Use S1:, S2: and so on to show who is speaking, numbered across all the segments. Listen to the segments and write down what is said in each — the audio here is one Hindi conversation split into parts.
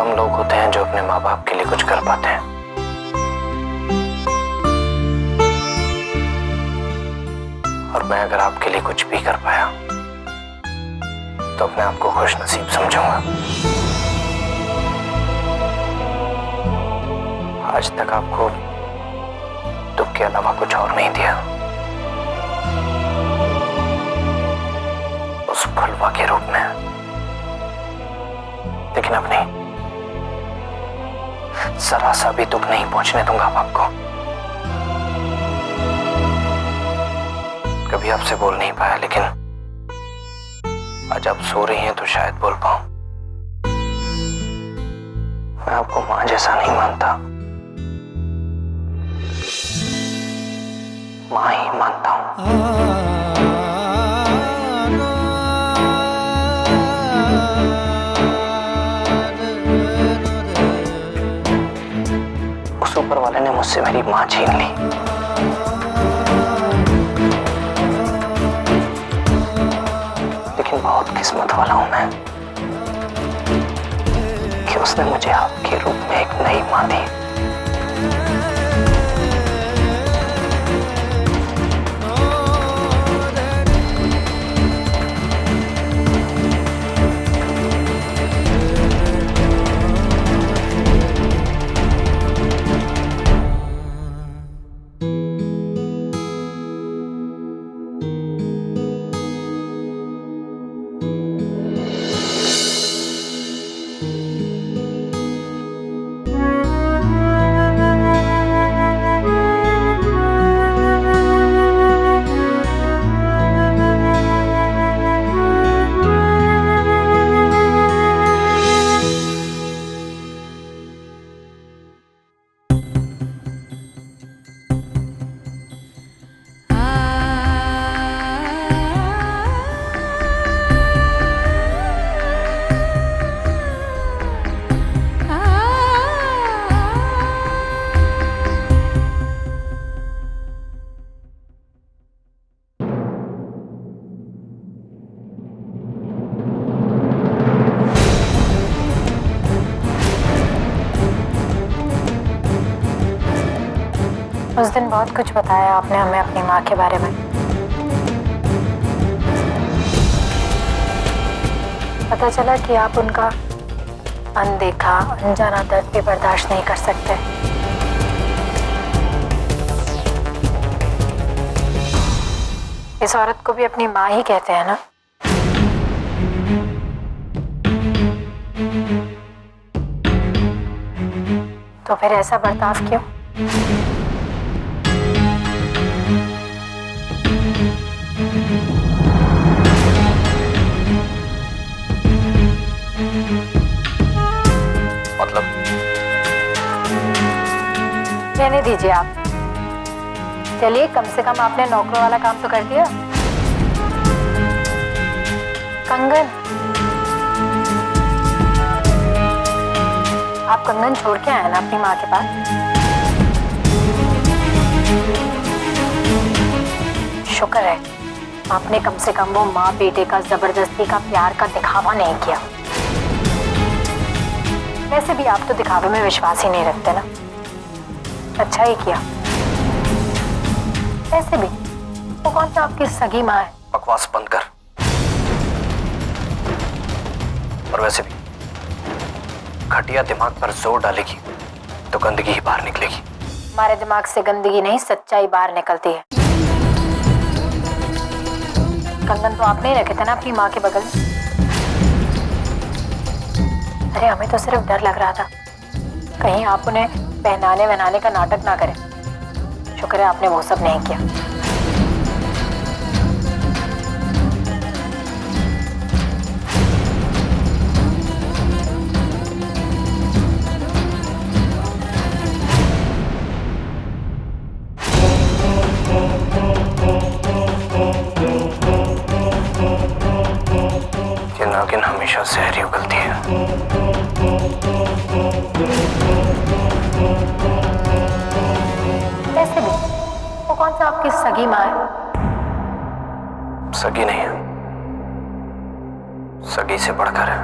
S1: कम लोग होते हैं जो अपने माँ बाप के लिए कुछ कर पाते हैं। और मैं अगर आपके लिए कुछ भी कर पाया तो अपने आप को खुश नसीब समझूंगा। आज तक आपको दुख के अलावा कुछ और नहीं दिया। उस फलवा के रूप में, लेकिन अब नहीं, जरा सा भी दुख नहीं पहुंचने दूंगा आपको। कभी आपसे बोल नहीं पाया, लेकिन आज आप सो रही हैं तो शायद बोल पाऊं। मैं आपको मां जैसा नहीं मानता, मां ही मानता हूं। उस ऊपर वाले ने मुझसे मेरी मां छीन ली। लेकिन बहुत किस्मत वाला हूं मैं कि उसने मुझे आपके रूप में एक नई मां दी।
S2: उस दिन बहुत कुछ बताया आपने हमें अपनी माँ के बारे में। पता चला कि आप उनका अनदेखा अनजाना दर्द भी बर्दाश्त नहीं कर सकते। इस औरत को भी अपनी माँ ही कहते हैं ना? तो फिर ऐसा बर्ताव क्यों?
S1: मतलब?
S2: रहने दीजिए आप। चलिए, कम से कम आपने नौकरों वाला काम तो कर दिया। कंगन, आप कंगन छोड़ के आए ना अपनी माँ के पास? शुक्र है आपने कम से कम वो माँ बेटे का जबरदस्ती का प्यार का दिखावा नहीं किया। वैसे भी आप तो दिखावे में विश्वास ही नहीं रखते ना। अच्छा ही किया। वैसे भी वो कौन सा आपकी सगी माँ है?
S1: बकवास बंद कर। और वैसे भी घटिया दिमाग पर जोर डालेगी तो गंदगी ही बाहर निकलेगी।
S2: हमारे दिमाग से गंदगी नहीं, सच्चाई बाहर निकलती है। कंगन तो आपने ही रखे थे ना अपनी माँ के बगल में। अरे हमें तो सिर्फ डर लग रहा था कहीं आप उन्हें पहनाने वहनाने का नाटक ना करें। शुक्र है आपने वो सब नहीं किया।
S1: ये नागिन हमेशा जहरी उगलती है।
S2: वैसे भी वो कौन सा आपकी सगी माँ है?
S1: सगी नहीं है, सगी से बढ़कर है।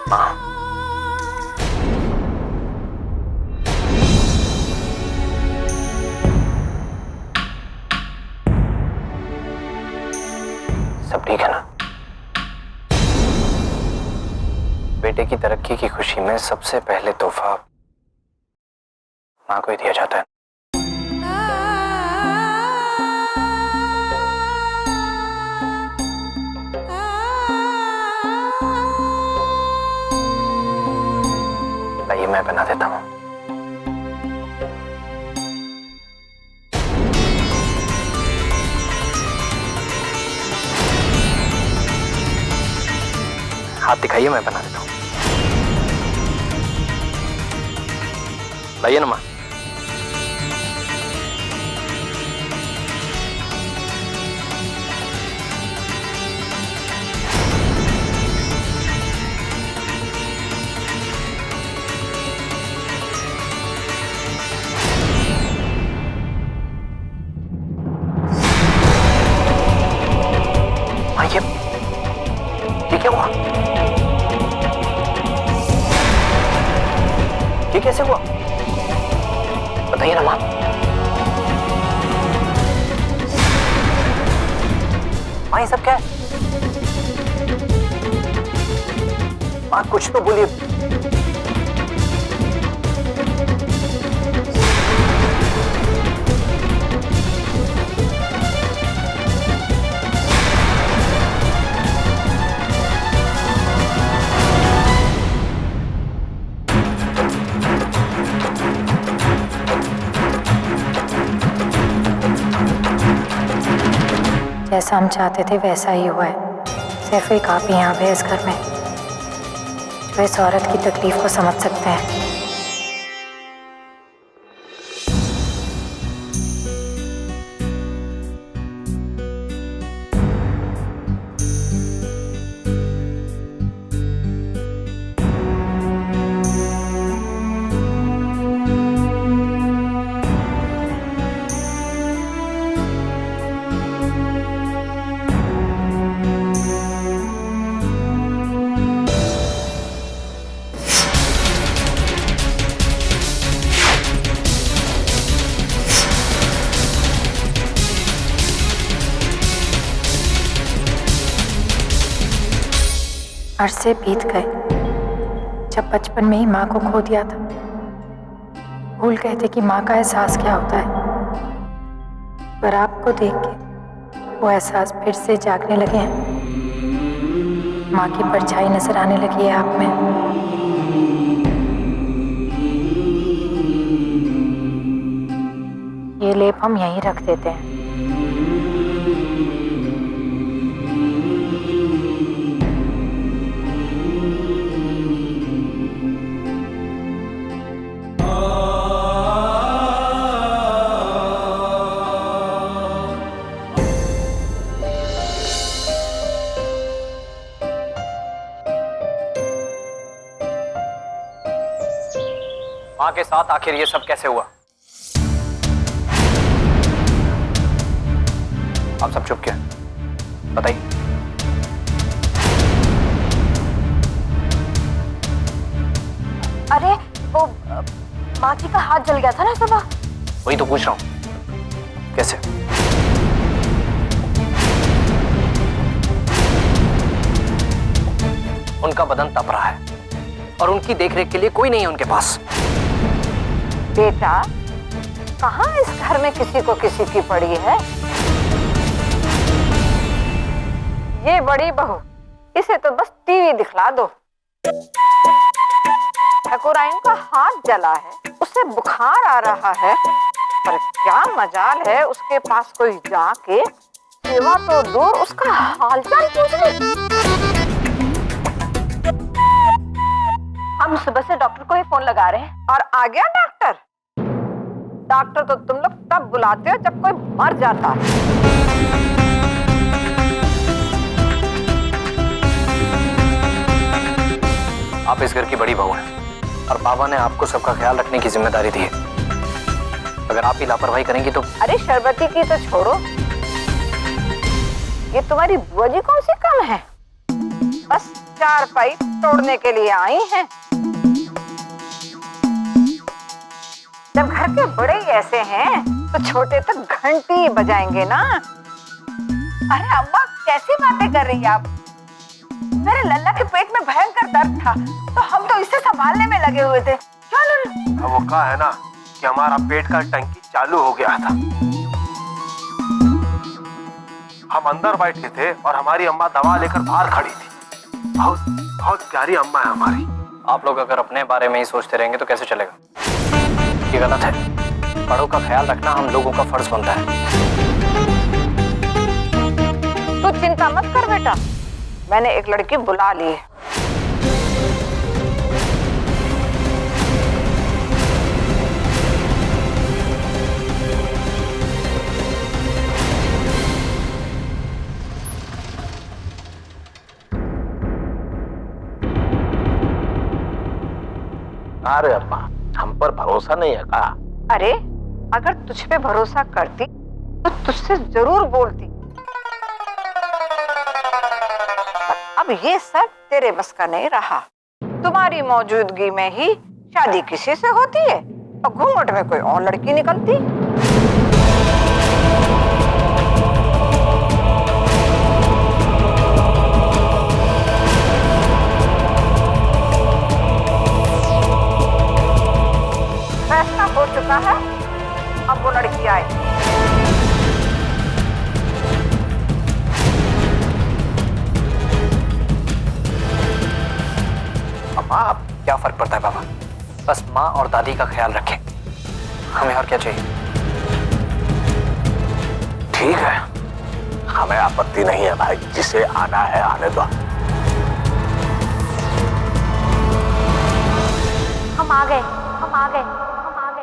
S1: माँ, सब ठीक है ना? बेटे की तरक्की की खुशी में सबसे पहले तोहफा माँ को ही दिया जाता है। लाइए मैं बना देता हूँ। हाथ दिखाइए, मैं बना देता हूँ। लाइए ना माँ। ये क्या हुआ? ये कैसे हुआ? बताइए ना माँ। माँ ये सब क्या है? माँ कुछ तो बोलिए।
S2: जैसा हम चाहते थे वैसा ही हुआ है। सिर्फ एक आप ही यहाँ पे इस घर में जो इस औरत की तकलीफ को समझ सकते हैं। अरसे बीत गए जब बचपन में ही माँ को खो दिया था। भूल गए थे कि माँ का एहसास क्या होता है। पर आपको देख के वो एहसास फिर से जागने लगे हैं। माँ की परछाई नजर आने लगी है आप में। ये लेप हम यहीं रख देते हैं।
S1: माँ के साथ आखिर ये सब कैसे हुआ? आप सब चुप क्यों? बताइए।
S2: अरे वो माँ जी का हाथ जल गया था ना सुबह।
S1: वही तो पूछ रहा हूँ, कैसे? उनका बदन तप रहा है और उनकी देखरेख के लिए कोई नहीं है उनके पास।
S3: बेटा, कहाँ इस घर में किसी को किसी की पड़ी है? ये बड़ी बहू, इसे तो बस टीवी दिखला दो। ठाकुराइन का हाथ जला है, उसे बुखार आ रहा है, पर क्या मजाल है उसके पास कोई जाके सेवा तो दूर उसका हालचाल पूछ ले।
S2: हम सुबह से डॉक्टर को ही फोन लगा रहे हैं।
S3: और आ गया डॉक्टर? डॉक्टर तो तुम लोग तब बुलाते हो जब कोई मर जाता है।
S1: आप इस घर की बड़ी बहू हैं और बाबा ने आपको सबका ख्याल रखने की जिम्मेदारी दी है। अगर आप ही लापरवाही करेंगी तो।
S3: अरे शरबती की तो छोड़ो, ये तुम्हारी बुआ जी कौन सी कम है? बस चारपाई तोड़ने के लिए आई हैं। जब घर के बड़े ही ऐसे हैं तो छोटे तक घंटी बजाएंगे ना। अरे अम्मा कैसी बातें कर रही हैं आप? मेरे लल्ला के पेट में भयंकर दर्द था तो हम तो इसे संभालने में लगे हुए थे। चलो
S4: वो कहा है ना कि हमारा पेट का टंकी चालू हो गया था। हम अंदर बैठे थे और हमारी अम्मा दवा लेकर बाहर खड़ी थी। बहुत बहुत प्यारी अम्मा है हमारी।
S1: आप लोग अगर अपने बारे में ही सोचते रहेंगे तो कैसे चलेगा? ये गलत है। बड़ों का ख्याल रखना हम लोगों का फर्ज बनता है।
S3: तू चिंता मत कर बेटा, मैंने एक लड़की बुला ली है।
S4: अरे अम्मा हम पर भरोसा नहीं है का?
S3: अरे अगर तुझ पे भरोसा करती तो तुझसे जरूर बोलती। अब ये सब तेरे बस का नहीं रहा। तुम्हारी मौजूदगी में ही शादी किसी से होती है और घूंघट में कोई और लड़की निकलती। फैसला हो चुका है, अब वो लड़की आए।
S1: अम्मा आप क्या फर्क पड़ता है बाबा? बस माँ और दादी का ख्याल रखें, हमें और क्या चाहिए?
S4: ठीक है, हमें आपत्ति नहीं है भाई, जिसे आना है आने दो।
S2: हम आ गए, हम आ गए, हम आ गए।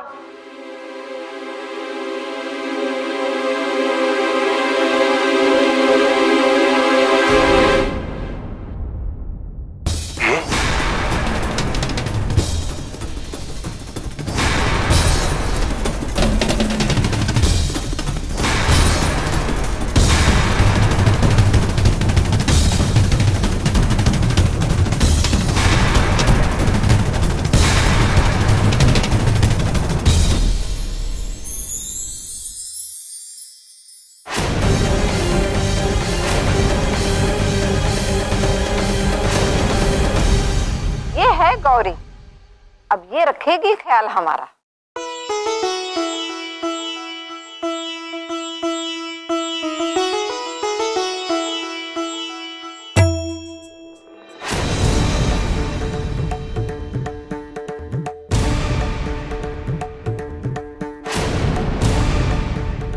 S3: गौरी, अब ये रखेगी ख्याल हमारा।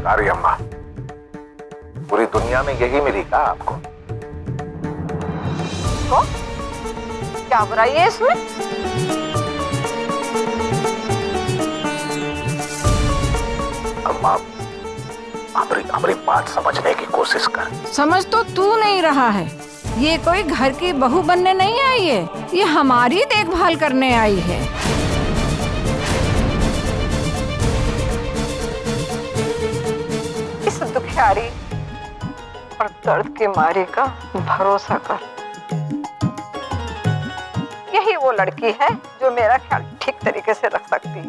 S4: अरे अम्मा, पूरी दुनिया में यही मिली का आपको?
S3: तो क्या बुराई है इसमें?
S4: अम्मा हमारी बात समझने की कोशिश कर।
S5: समझ तो तू नहीं रहा है। ये कोई घर की बहू बनने नहीं आई है, ये हमारी देखभाल करने आई है।
S3: इस दुखियारी और दर्द के मारे का भरोसा कर। यही वो लड़की है जो मेरा ख्याल ठीक तरीके से रख सकती है,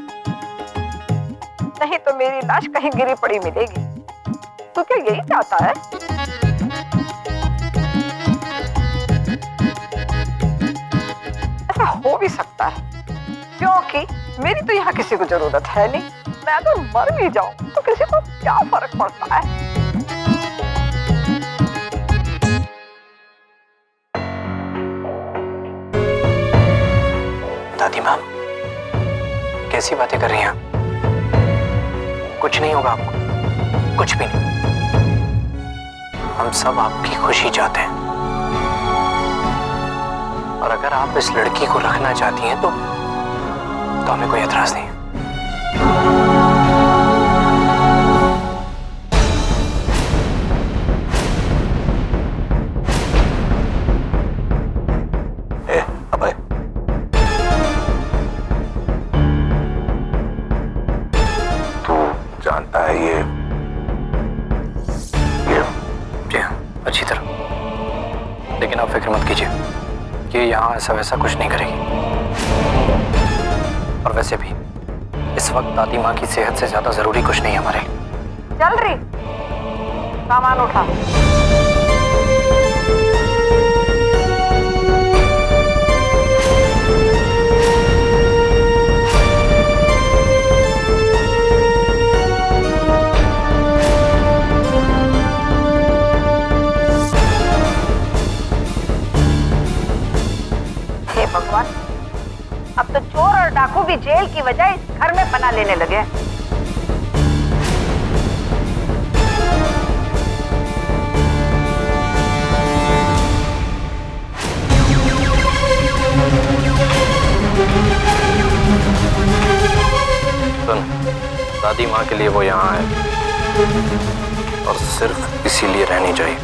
S3: नहीं तो मेरी लाश कहीं गिरी पड़ी मिलेगी। तू क्या यही चाहता है? ऐसा हो भी सकता है, क्योंकि मेरी तो यहाँ किसी को जरूरत है नहीं। मैं अगर मर भी जाऊं तो किसी को क्या फर्क पड़ता है?
S1: दादी माँ कैसी बातें कर रही हैं आप? कुछ नहीं होगा आपको, कुछ भी नहीं। हम सब आपकी खुशी चाहते हैं, और अगर आप इस लड़की को रखना चाहती हैं तो हमें कोई एतराज नहीं है।
S4: अबे तू जानता है ये
S1: जी हाँ, अच्छी तरह। लेकिन आप फिक्र मत कीजिए, ऐसा वैसा कुछ नहीं करेगी। और वैसे भी इस वक्त दादी माँ की सेहत से ज्यादा जरूरी कुछ नहीं है हमारे लिए।
S3: चल रही, सामान उठा। हे भगवान, अब तो चोर और डाकू भी जेल की वजह इस घर में पनाह लेने लगे हैं।
S1: सुन, दादी माँ के लिए वो यहाँ है और सिर्फ इसीलिए रहनी चाहिए।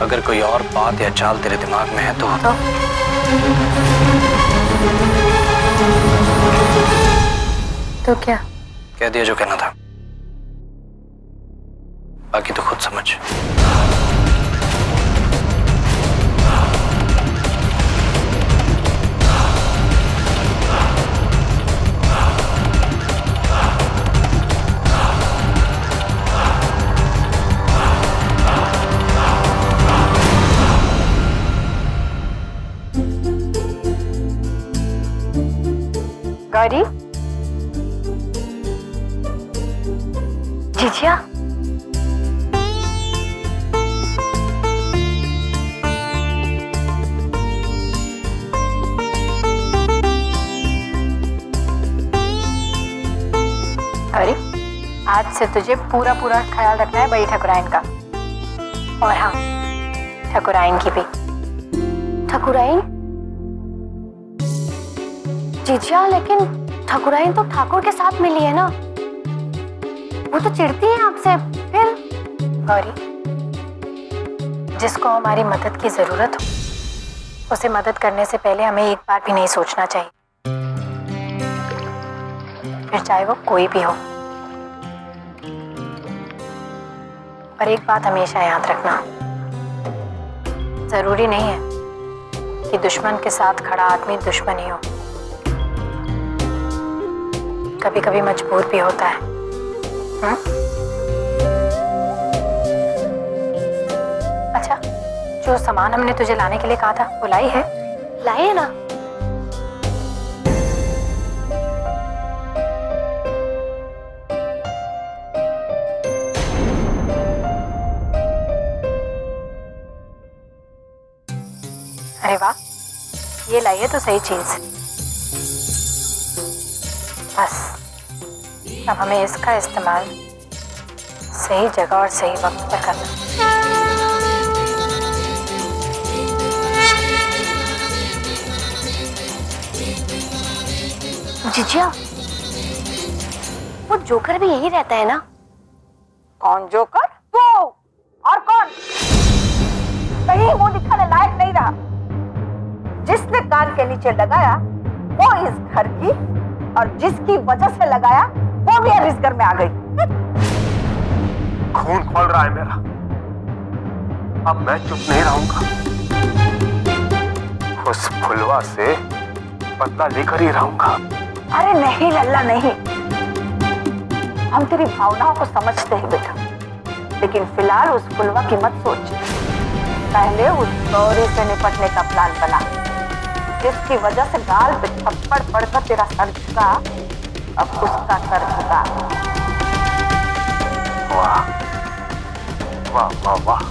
S1: अगर कोई और बात या चाल तेरे दिमाग में है
S2: तो क्या?
S1: कह दिया जो कहना था, बाकी तो खुद समझ।
S2: गौरी, जीजिया, गौरी, आज से तुझे पूरा पूरा ख्याल रखना है बड़ी ठकुराइन का। और हाँ, ठकुराइन की भी।
S6: ठकुराइन? जीजिया, लेकिन ठकुराइन तो ठाकुर के साथ मिली है ना, वो तो चिढ़ती है आपसे। फिर
S2: गौरी, जिसको हमारी मदद की जरूरत हो उसे मदद करने से पहले हमें एक बार भी नहीं सोचना चाहिए, फिर चाहे वो कोई भी हो। पर एक बात हमेशा याद रखना, जरूरी नहीं है कि दुश्मन के साथ खड़ा आदमी दुश्मन ही हो, कभी कभी मजबूर भी होता है। अच्छा, जो सामान हमने तुझे लाने के लिए कहा था वो लाई है?
S6: लाए ना?
S2: अरे वाह, ये लाई है तो सही चीज। बस अब हमें इसका इस्तेमाल सही जगह और सही वक्त पर करना।
S6: जीजिया, वो जोकर भी यही रहता है ना?
S3: कौन जोकर? तू और कौन? कहीं वो दिखाने लायक नहीं रहा। जिसने कान के नीचे लगाया वो इस घर की, और जिसकी वजह से लगाया वो भी अब इस घर में आ गई।
S4: खून खोल रहा है मेरा, अब मैं चुप नहीं रहूंगा। उस फुलवा से बदला लेकर ही रहूंगा।
S3: अरे नहीं लल्ला, नहीं। हम तेरी भावनाओं को समझते हैं बेटा, लेकिन फिलहाल उस फुलवा की मत सोच। पहले उस गौरी से निपटने का प्लान बना, जिसकी वजह से गाल पे थप्पड़ पड़कर तेरा सर झुका, अब उसका सर झुका।
S4: वाह वाह वाह वाह,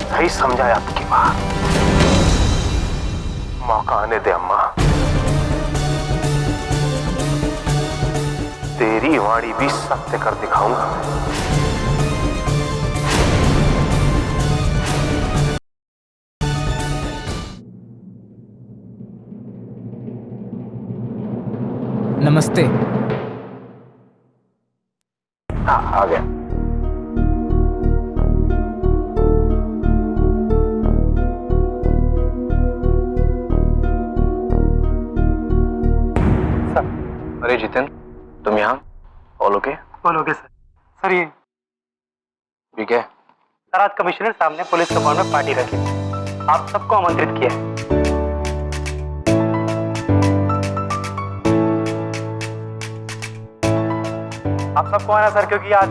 S4: सही समझाया आपकी माँ। मौका आने दे अम्मा, तेरी वाणी भी सत्य कर दिखाऊंगा।
S7: नमस्ते।
S4: हाँ, आ गया।
S1: अरे जितेंद्र, तुम यहाँ? All okay?
S8: All okay sir. Sir ये
S1: ठीक है।
S8: सर, आज कमिश्नर साहब ने पुलिस कमांड में पार्टी रखी, आप सबको आमंत्रित किया है। आप सबको आना सर, क्योंकि आज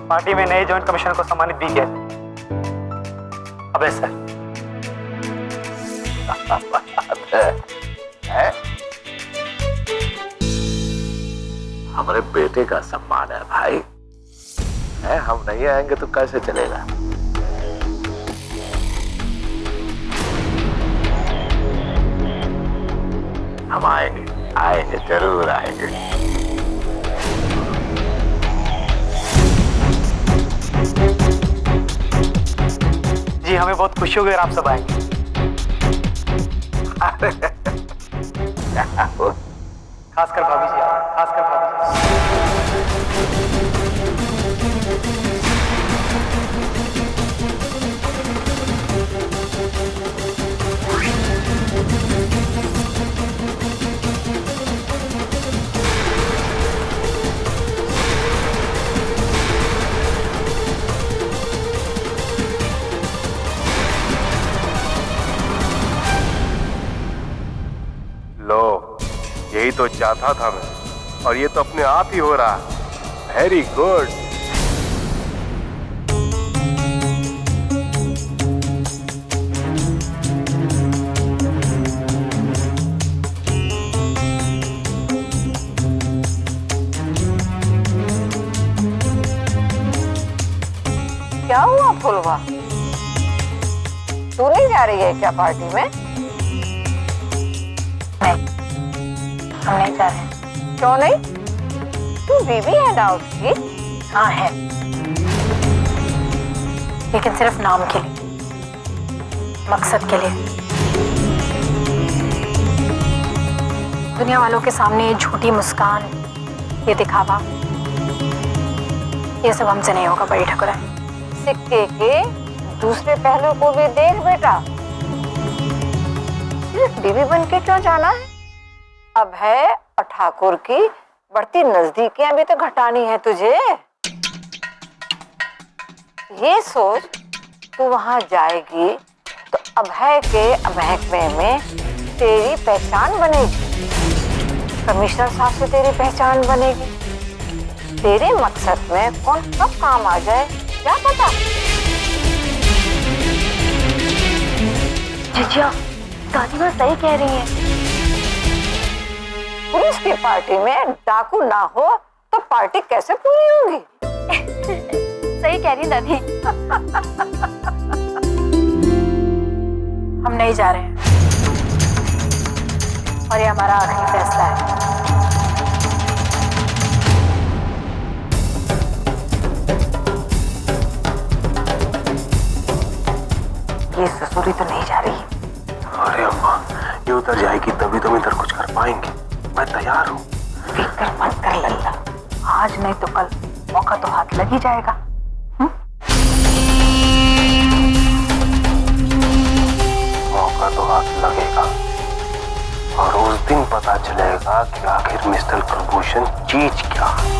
S8: पार्टी में नए जॉइंट कमिश्नर को सम्मानित भी किया। अबे सर
S9: हमारे बेटे का सम्मान है भाई, है हम नहीं आएंगे तो कैसे चलेगा। हम आएंगे, आएंगे, जरूर आएंगे।
S8: जी हमें बहुत खुशी होगी अगर आप सब आएंगे। खासकर भाभी जी, खासकर भाभी जी।
S4: लो, यही तो चाहता था मैं, और ये तो अपने आप ही हो रहा। Very good.
S3: क्या हुआ फुलवा, तू नहीं जा रही है क्या पार्टी में?
S2: नहीं, हम नहीं जा रहे।
S3: क्यों नहीं? तू बीवी है ना उसकी?
S2: हाँ है, लेकिन सिर्फ नाम के लिए, मकसद के लिए। दुनिया वालों के सामने ये झूठी मुस्कान, ये दिखावा, ये सब हमसे नहीं होगा बड़ी ठकुराइन।
S3: सिक्के के दूसरे पहलू को भी देख बेटा, सिर्फ बीवी बन के क्यों जाना है? अब है और ठाकुर की बढ़ती नजदीकियां भी तो घटानी है तुझे। ये सोच, तू वहां जाएगी तो अभय के महकमे में तेरी पहचान बनेगी, कमिश्नर साहब से तेरी पहचान बनेगी। तेरे मकसद में कौन कब काम आ जाए क्या पता।
S6: जीजा, दादी माँ सही कह रही है।
S3: पुलिस की पार्टी में डाकू ना हो तो पार्टी कैसे पूरी होगी?
S6: सही कह रही है दादी।
S2: हम नहीं जा रहे हैं, और ये हमारा आखिरी फैसला है।
S3: ये ससुरी तो नहीं जा रही।
S4: अरे अम्मा, ये उधर जाएगी तभी तो हम इधर कुछ कर पाएंगे। मैं तैयार हूँ।
S3: फिक्र मत कर लल्ला, आज नहीं तो कल मौका तो हाथ लग ही जाएगा।
S4: मौका तो हाथ लगेगा, और उस दिन पता चलेगा कि आखिर मिस्टर कुलभूषण चीज क्या है।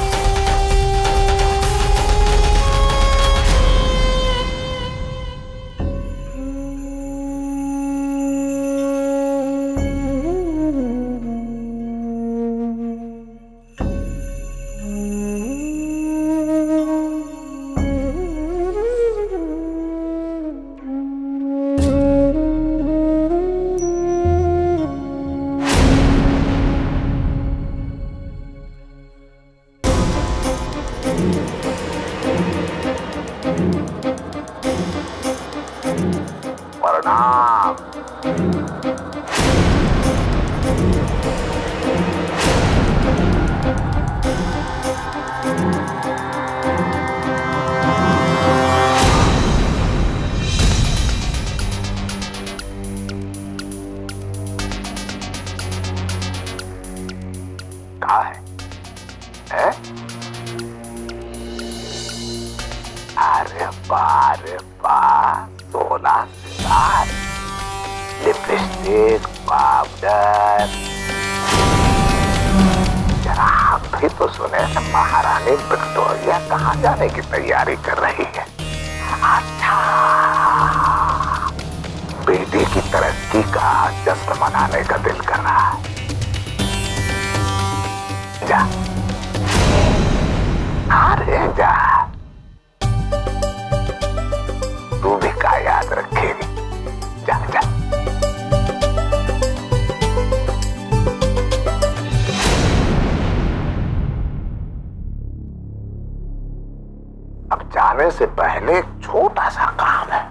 S9: प्रणाम। कहा है? अरे वाह, 16 साल, लिपस्टिक, पाउडर। जरा हम भी तो सुने महारानी विक्टोरिया कहाँ जाने की तैयारी कर रही है। अच्छा, बेटी की तरक्की का जश्न मनाने का दिल कर रहा है। जा। हाँ? करने से पहले एक छोटा सा काम है।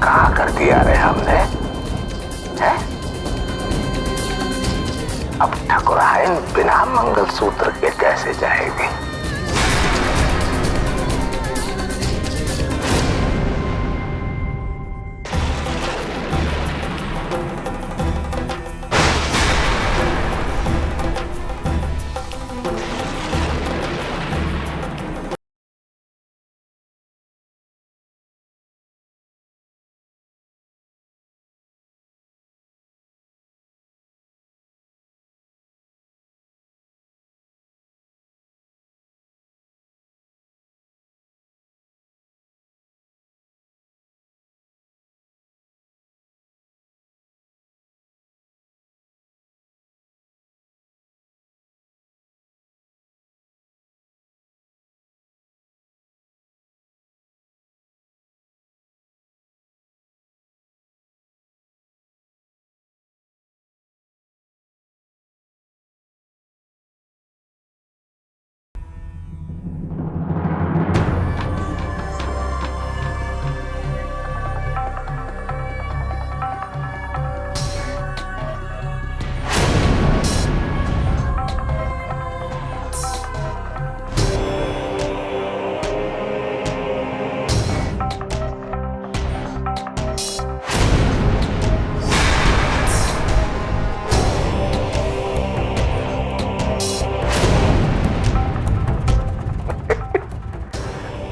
S9: क्या कर दिया रे हमने, है? अब ठकुराइन बिना मंगलसूत्र के कैसे जाएगी?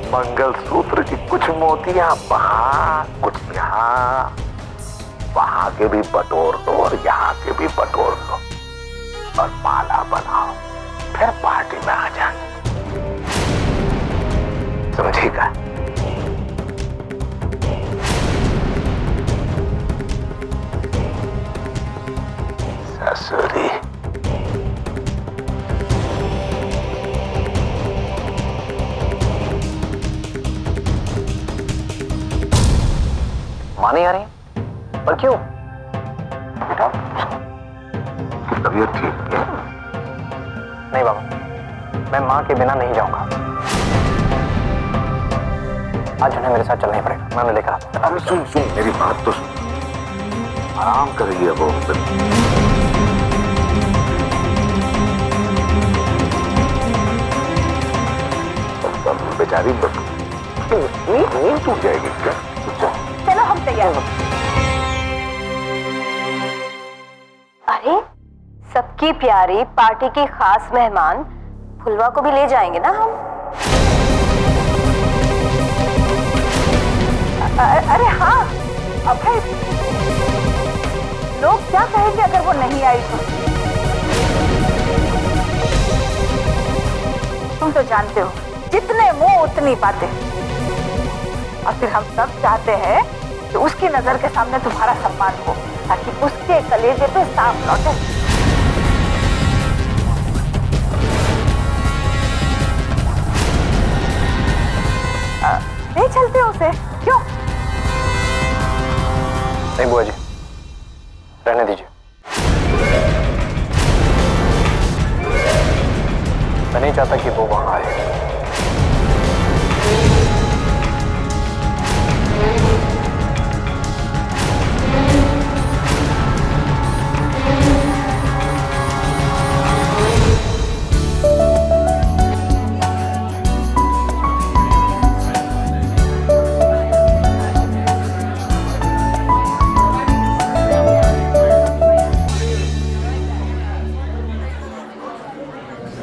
S9: मंगलसूत्र की कुछ मोतियां वहां, कुछ यहाँ, वहां के भी बटोर दो और यहाँ के भी बटोर दो और माला बनाओ, फिर पार्टी में आ जाना, समझेगा? ससुरी
S1: माँ नहीं आ रही? पर क्यों?
S9: बेटा तबीयत ठीक है?
S1: नहीं बाबा, मैं माँ के बिना नहीं जाऊंगा। आज उन्हें मेरे साथ चलना ही पड़ेगा, मैं उन्हें लेकर आता हूँ।
S9: अरे सुन सुन मेरी बात तो सुन, आराम करिए वो। बेचारी नींद टूट जाएगी क्या?
S3: चलो हम तैयार हो।
S6: अरे सबकी प्यारी पार्टी की खास मेहमान फुलवा को भी ले जाएंगे ना हम?
S3: अरे हाँ अभय, लोग क्या कहेंगे अगर वो नहीं आई तो? तुम तो जानते हो, जितने मुंह उतनी बातें। और फिर हम सब चाहते हैं कि उसकी नजर के सामने तुम्हारा सम्मान हो, ताकि उसके कलेजे पे सांप लौटे। ले चलते हो उसे, क्यों?
S1: नहीं बुआ जी, रहने दीजिए। मैं नहीं चाहता कि वो वहां आए।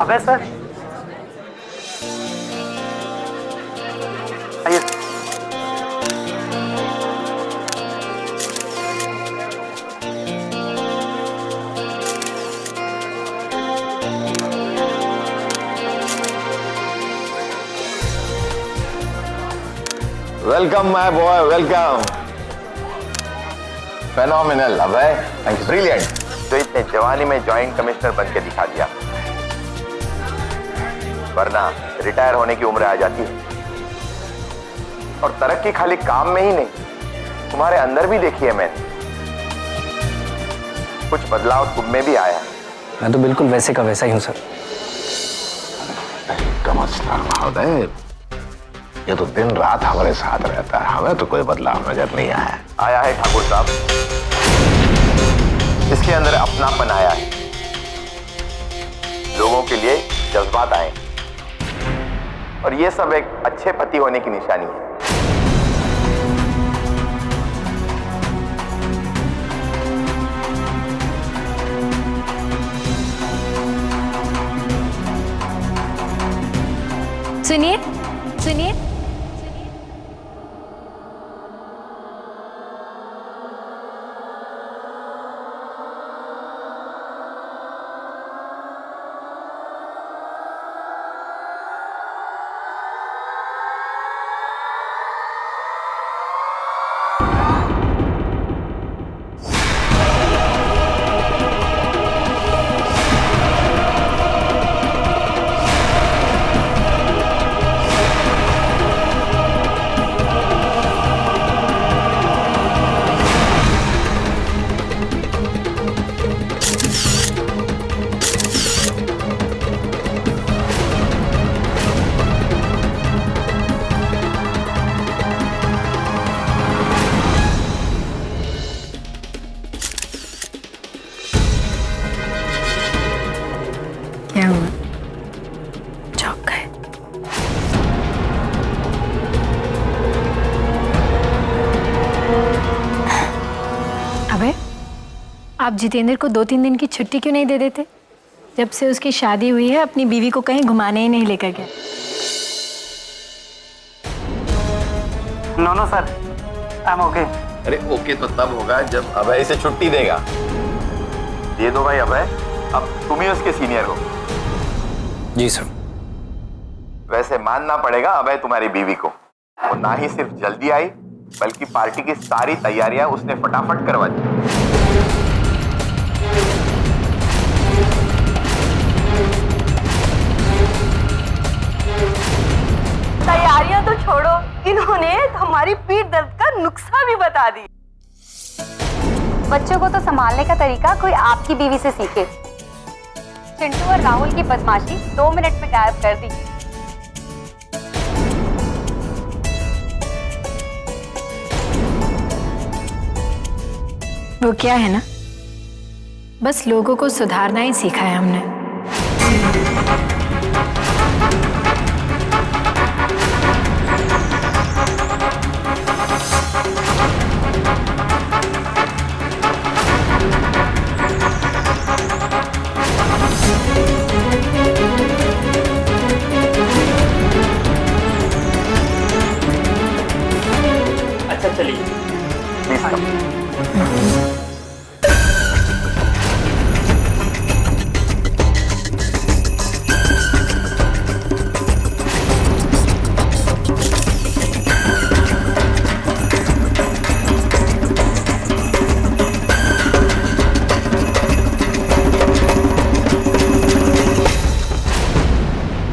S8: अबे सर, आइए।
S10: Welcome my boy, welcome. Phenomenal Abhay, thank you, brilliant. तो इतने जवानी में जॉइंट कमिश्नर बन के दिखा दिया। वरना रिटायर होने की उम्र आ जाती है। और तरक्की खाली काम में ही नहीं, तुम्हारे अंदर भी देखी है मैंने। कुछ बदलाव तुम में भी आया है।
S1: मैं तो बिल्कुल वैसे का वैसा ही हूँ सर।
S9: कमस्तर महोदय, ये तो दिन रात हमारे साथ रहता है, हमें तो कोई बदलाव नजर नहीं आया।
S10: आया है ठाकुर साहब, इसके अंदर अपनापन आया है, लोगों के लिए जज्बात आए, और ये सब एक अच्छे पति होने की निशानी है।
S2: सुनिए सुनिए, क्या हुआ? चौंक गए? अबे, आप जितेंद्र को 2-3 दिन की छुट्टी क्यों नहीं दे देते? जब से उसकी शादी हुई है अपनी बीवी को कहीं घुमाने ही नहीं लेकर गए।
S8: No sir, I am okay.
S10: अरे ओके तो तब होगा जब अभय इसे छुट्टी देगा। दे दो भाई अभय, अब तुम ही उसके सीनियर हो।
S1: जी सर।
S10: वैसे मानना पड़ेगा अभय तुम्हारी बीवी को, वो ना ही सिर्फ जल्दी आई बल्कि पार्टी की सारी तैयारियां उसने फटाफट करवा दी।
S3: तैयारियां तो छोड़ो, इन्होंने हमारी पीठ दर्द का नुस्खा भी बता दी।
S6: बच्चों को तो संभालने का तरीका कोई आपकी बीवी से सीखे। चिंटू और राहुल की बदमाशी 2 मिनट में गायब कर दी।
S2: वो क्या है ना, बस लोगों को सुधारना ही सीखा है हमने।
S8: अच्छा चलिए।
S10: Please come.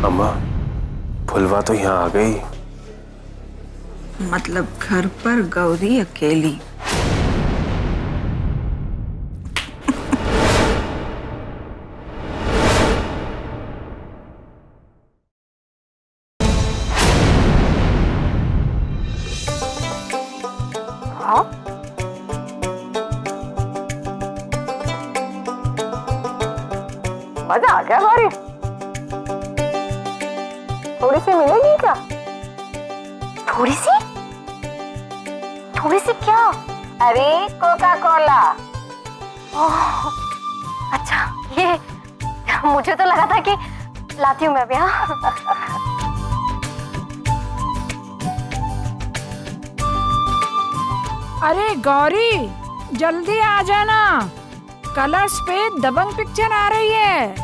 S4: अम्मा, फुलवा तो यहाँ आ गई।
S5: मतलब घर पर गौरी अकेली।
S3: हाँ? मजा आ गया गौरी। थोड़ी सी मिलेगी क्या?
S6: थोड़ी सी? थोड़ी सी क्या?
S3: अरे कोका कोला।
S6: ओह, अच्छा ये, मुझे तो लगा था कि लाती हूँ मैं भी। हाँ
S5: अरे गौरी, जल्दी आ जाना, कलर्स पे दबंग पिक्चर आ रही है।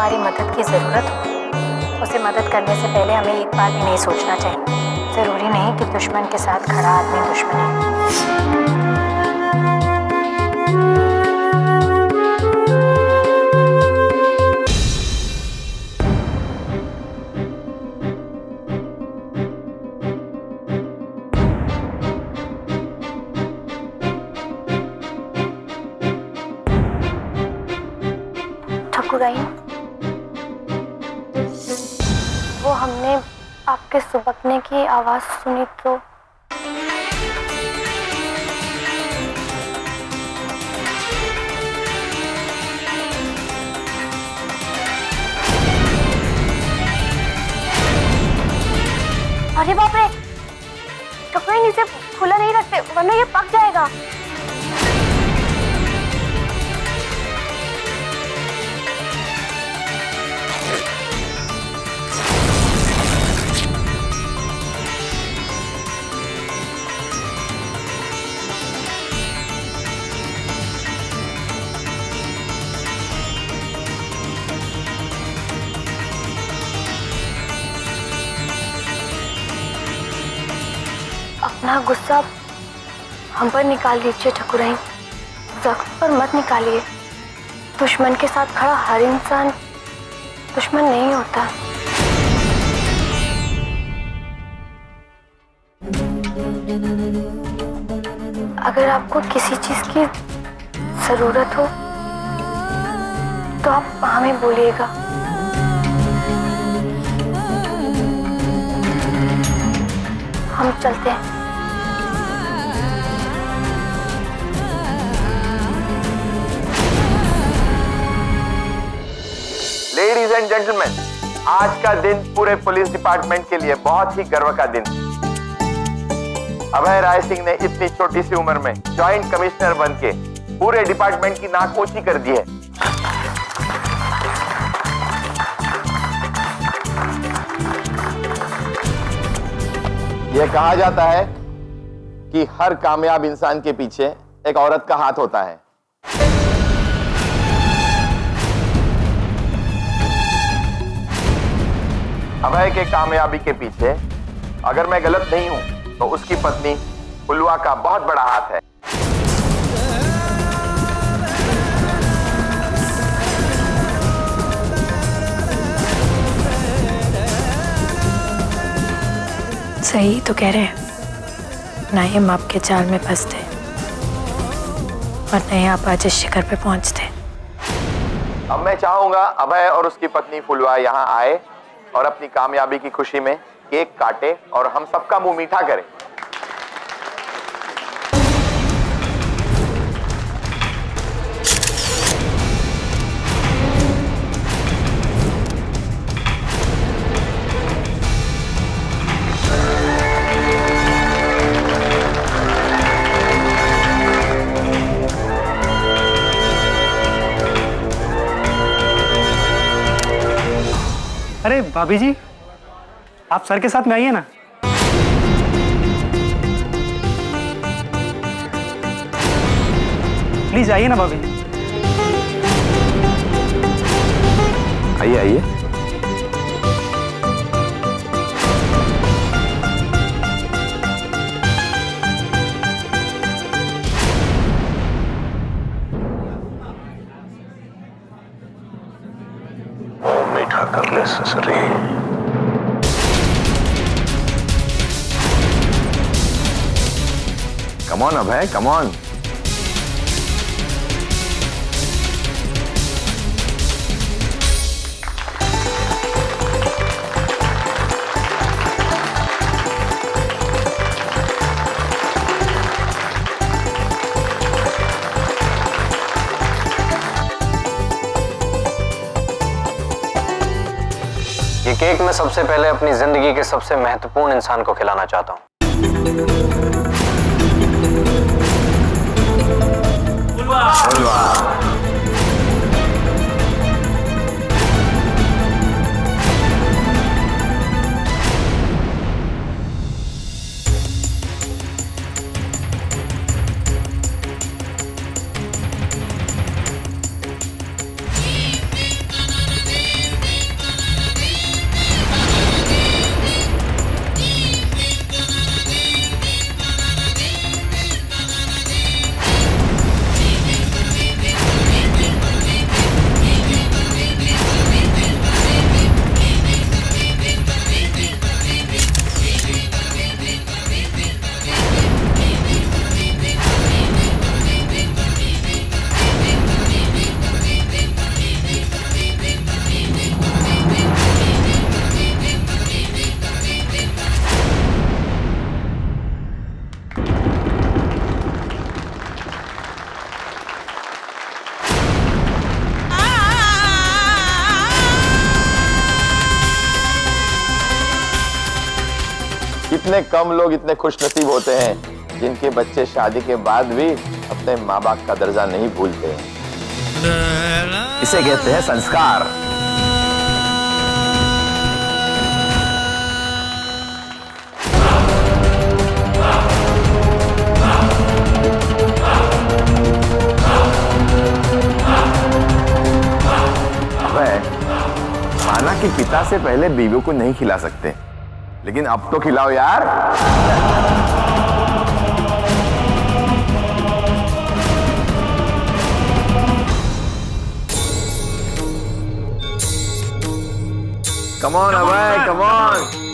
S2: हमारी मदद की ज़रूरत हो, उसे मदद करने से पहले हमें एक बार भी नहीं सोचना चाहिए। ज़रूरी नहीं कि दुश्मन के साथ खड़ा आदमी दुश्मन है।
S6: ठकुराइन, वो हमने आपके सुबकने की आवाज सुनी तो अरे बाप रे, ठकुराइन इसे खुला नहीं रखते वरना ये पक जाएगा। अपना गुस्सा हम पर निकाल लीजिए ठकुराइन, जख्म पर मत निकालिए। दुश्मन के साथ खड़ा हर इंसान दुश्मन नहीं होता। अगर आपको किसी चीज की जरूरत हो तो आप हमें बोलिएगा। हम चलते हैं।
S10: लेडीज एंड जेंटलमैन, आज का दिन पूरे पुलिस डिपार्टमेंट के लिए बहुत ही गर्व का दिन। अभय राय सिंह ने इतनी छोटी सी उम्र में जॉइंट कमिश्नर बनके पूरे डिपार्टमेंट की नाक ऊंची कर दी है। यह कहा जाता है कि हर कामयाब इंसान के पीछे एक औरत का हाथ होता है। अभय के कामयाबी के पीछे, अगर मैं गलत नहीं हूं, तो उसकी पत्नी फुलवा का बहुत बड़ा हाथ है।
S2: सही तो कह रहे हैं, ना ही हम आपके जाल में फंसते और न ही आप आज इस शिखर पे पहुंचते।
S10: अब मैं चाहूंगा अभय और उसकी पत्नी फुलवा यहाँ आए और अपनी कामयाबी की खुशी में केक काटे और हम सबका मुंह मीठा करें।
S8: अरे भाभी जी, आप सर के साथ में आइए ना। प्लीज आइए ना भाभी।
S10: आइए आइए।
S9: मीठा कर ले ससुरी।
S10: Come on Abhay, come on.
S1: ये केक मैं सबसे पहले अपनी जिंदगी के सबसे महत्वपूर्ण इंसान को खिलाना चाहता हूँ।
S10: कितने कम लोग इतने खुशनसीब होते हैं जिनके बच्चे शादी के बाद भी अपने माँ बाप का दर्जा नहीं भूलते हैं। इसे कहते हैं संस्कार। माना कि पिता से पहले बीवियों को नहीं खिला सकते, लेकिन अब तो खिलाओ यार। कम ऑन अभय, कम ऑन।